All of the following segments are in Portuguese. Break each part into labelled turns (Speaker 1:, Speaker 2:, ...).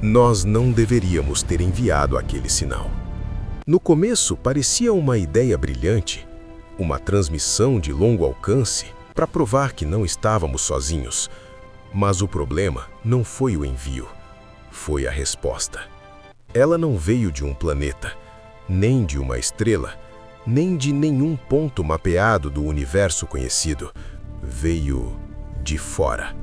Speaker 1: Nós não deveríamos ter enviado aquele sinal. No começo, parecia uma ideia brilhante, uma transmissão de longo alcance para provar que não estávamos sozinhos. Mas o problema não foi o envio, foi a resposta. Ela não veio de um planeta, nem de uma estrela, nem de nenhum ponto mapeado do universo conhecido. Veio de fora.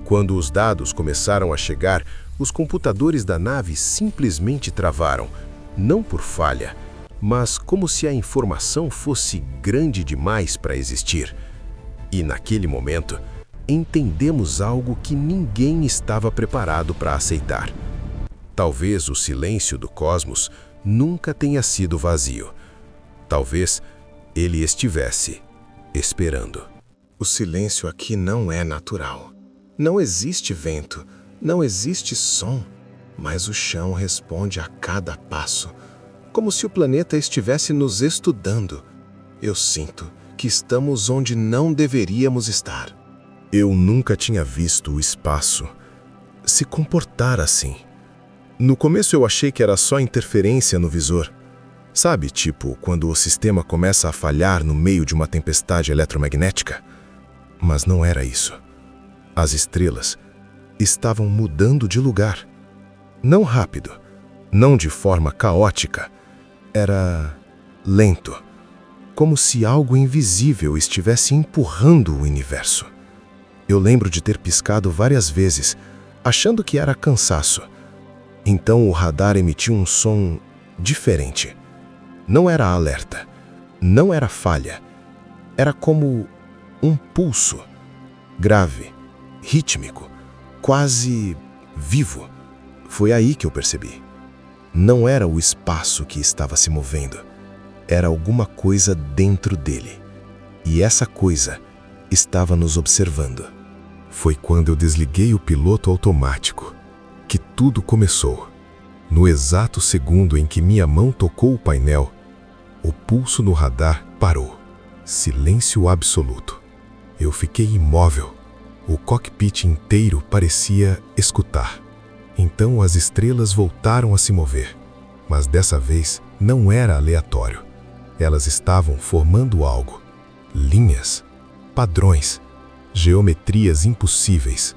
Speaker 1: Quando os dados começaram a chegar, os computadores da nave simplesmente travaram, não por falha, mas como se a informação fosse grande demais para existir. E naquele momento, entendemos algo que ninguém estava preparado para aceitar. Talvez o silêncio do cosmos nunca tenha sido vazio. Talvez ele estivesse esperando.
Speaker 2: O silêncio aqui não é natural. Não existe vento, não existe som, mas o chão responde a cada passo, como se o planeta estivesse nos estudando. Eu sinto que estamos onde não deveríamos estar.
Speaker 1: Eu nunca tinha visto o espaço se comportar assim. No começo eu achei que era só interferência no visor. Sabe, tipo, quando o sistema começa a falhar no meio de uma tempestade eletromagnética? Mas não era isso. As estrelas estavam mudando de lugar. Não rápido, não de forma caótica. Era lento, como se algo invisível estivesse empurrando o universo. Eu lembro de ter piscado várias vezes, achando que era cansaço. Então o radar emitiu um som diferente. Não era alerta, não era falha. Era como um pulso, grave, rítmico, quase vivo. Foi aí que eu percebi. Não era o espaço que estava se movendo. Era alguma coisa dentro dele. E essa coisa estava nos observando. Foi quando eu desliguei o piloto automático que tudo começou. No exato segundo em que minha mão tocou o painel, o pulso no radar parou. Silêncio absoluto. Eu fiquei imóvel. O cockpit inteiro parecia escutar. Então as estrelas voltaram a se mover. Mas dessa vez não era aleatório. Elas estavam formando algo. Linhas, padrões, geometrias impossíveis.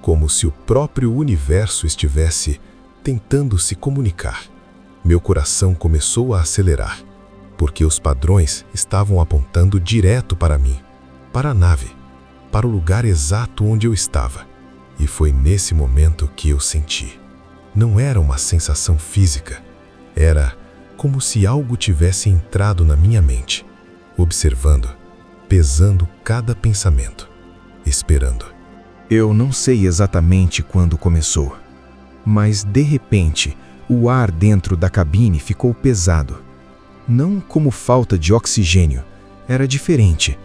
Speaker 1: Como se o próprio universo estivesse tentando se comunicar. Meu coração começou a acelerar, porque os padrões estavam apontando direto para mim, para a nave, para o lugar exato onde eu estava. E foi nesse momento que eu senti. Não era uma sensação física. Era como se algo tivesse entrado na minha mente, observando, pesando cada pensamento, esperando. Eu não sei exatamente quando começou, mas de repente o ar dentro da cabine ficou pesado. Não como falta de oxigênio, era diferente.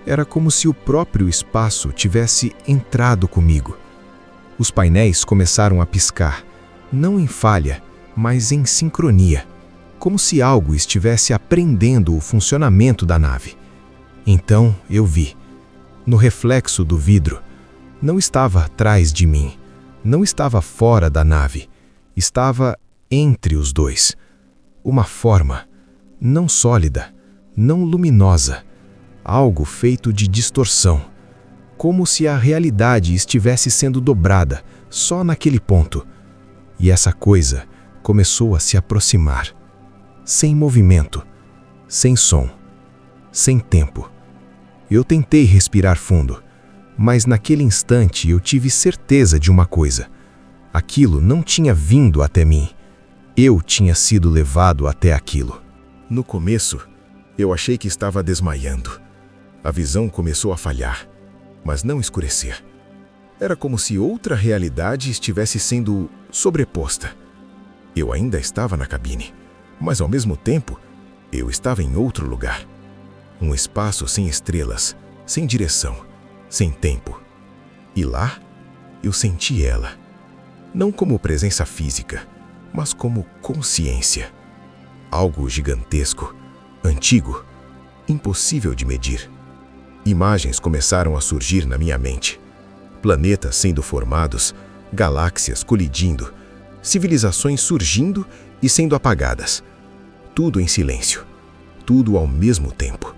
Speaker 1: Era como se o próprio espaço tivesse entrado comigo. Os painéis começaram a piscar, não em falha, mas em sincronia, como se algo estivesse aprendendo o funcionamento da nave. Então eu vi, no reflexo do vidro, não estava atrás de mim, não estava fora da nave, estava entre os dois. Uma forma, não sólida, não luminosa, algo feito de distorção, como se a realidade estivesse sendo dobrada só naquele ponto. E essa coisa começou a se aproximar, sem movimento, sem som, sem tempo. Eu tentei respirar fundo, mas naquele instante eu tive certeza de uma coisa. Aquilo não tinha vindo até mim. Eu tinha sido levado até aquilo.
Speaker 2: No começo, eu achei que estava desmaiando. A visão começou a falhar, mas não escurecer. Era como se outra realidade estivesse sendo sobreposta. Eu ainda estava na cabine, mas ao mesmo tempo, eu estava em outro lugar. Um espaço sem estrelas, sem direção, sem tempo. E lá, eu senti ela. Não como presença física, mas como consciência. Algo gigantesco, antigo, impossível de medir. Imagens começaram a surgir na minha mente. Planetas sendo formados, galáxias colidindo, civilizações surgindo e sendo apagadas. Tudo em silêncio, tudo ao mesmo tempo.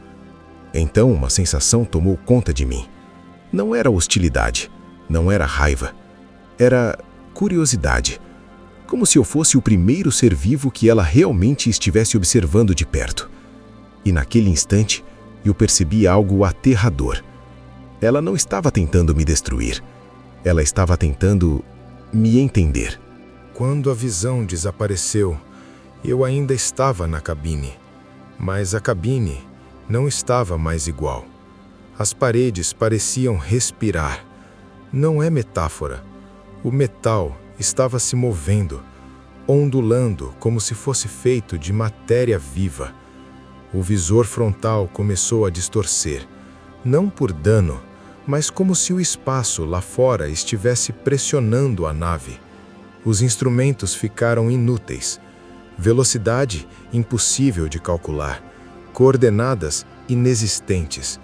Speaker 2: Então uma sensação tomou conta de mim. Não era hostilidade, não era raiva, era curiosidade. Como se eu fosse o primeiro ser vivo que ela realmente estivesse observando de perto. E naquele instante, eu percebi algo aterrador. Ela não estava tentando me destruir. Ela estava tentando me entender.
Speaker 1: Quando a visão desapareceu, eu ainda estava na cabine. Mas a cabine não estava mais igual. As paredes pareciam respirar. Não é metáfora. O metal estava se movendo, ondulando como se fosse feito de matéria viva. O visor frontal começou a distorcer, não por dano, mas como se o espaço lá fora estivesse pressionando a nave. Os instrumentos ficaram inúteis. Velocidade impossível de calcular. Coordenadas inexistentes.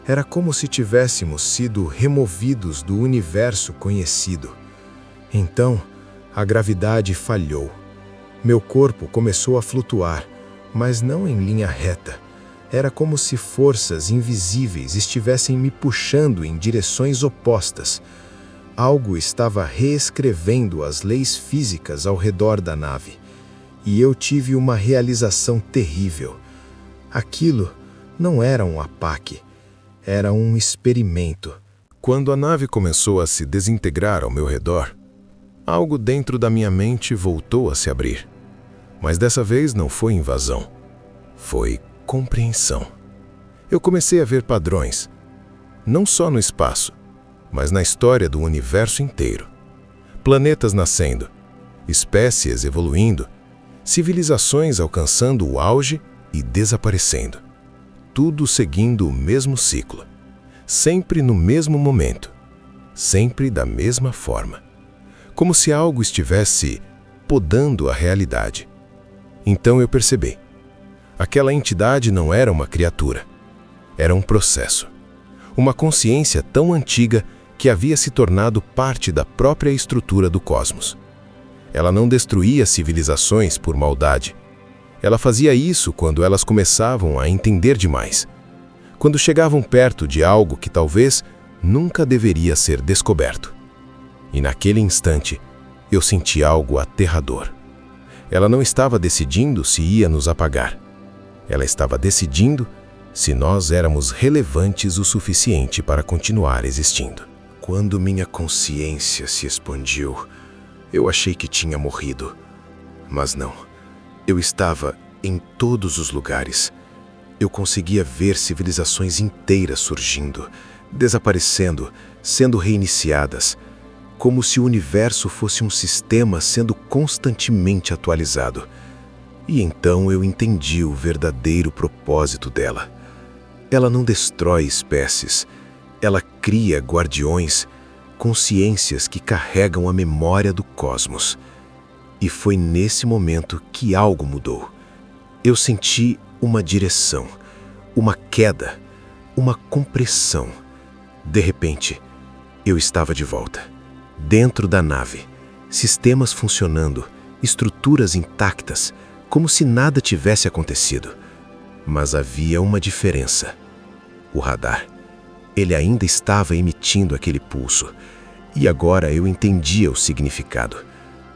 Speaker 1: Era como se tivéssemos sido removidos do universo conhecido. Então, a gravidade falhou. Meu corpo começou a flutuar, mas não em linha reta. Era como se forças invisíveis estivessem me puxando em direções opostas. Algo estava reescrevendo as leis físicas ao redor da nave. E eu tive uma realização terrível. Aquilo não era um APAC, era um experimento. Quando a nave começou a se desintegrar ao meu redor, algo dentro da minha mente voltou a se abrir. Mas dessa vez não foi invasão, foi compreensão. Eu comecei a ver padrões, não só no espaço, mas na história do universo inteiro. Planetas nascendo, espécies evoluindo, civilizações alcançando o auge e desaparecendo. Tudo seguindo o mesmo ciclo, sempre no mesmo momento, sempre da mesma forma. Como se algo estivesse podando a realidade. Então eu percebi. Aquela entidade não era uma criatura. Era um processo. Uma consciência tão antiga que havia se tornado parte da própria estrutura do cosmos. Ela não destruía civilizações por maldade. Ela fazia isso quando elas começavam a entender demais. Quando chegavam perto de algo que talvez nunca deveria ser descoberto. E naquele instante, eu senti algo aterrador. Ela não estava decidindo se ia nos apagar. Ela estava decidindo se nós éramos relevantes o suficiente para continuar existindo. Quando minha consciência se expandiu, eu achei que tinha morrido. Mas não. Eu estava em todos os lugares. Eu conseguia ver civilizações inteiras surgindo, desaparecendo, sendo reiniciadas, como se o universo fosse um sistema sendo constantemente atualizado. E então eu entendi o verdadeiro propósito dela. Ela não destrói espécies, ela cria guardiões, consciências que carregam a memória do cosmos. E foi nesse momento que algo mudou. Eu senti uma direção, uma queda, uma compressão. De repente, eu estava de volta. Dentro da nave, sistemas funcionando, estruturas intactas, como se nada tivesse acontecido. Mas havia uma diferença. O radar. Ele ainda estava emitindo aquele pulso. E agora eu entendia o significado.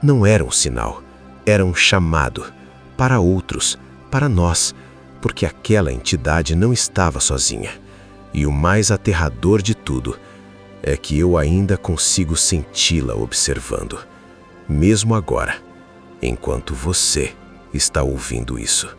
Speaker 1: Não era um sinal, era um chamado. Para outros, para nós, porque aquela entidade não estava sozinha. E o mais aterrador de tudo é que eu ainda consigo senti-la observando. Mesmo agora, enquanto você está ouvindo isso.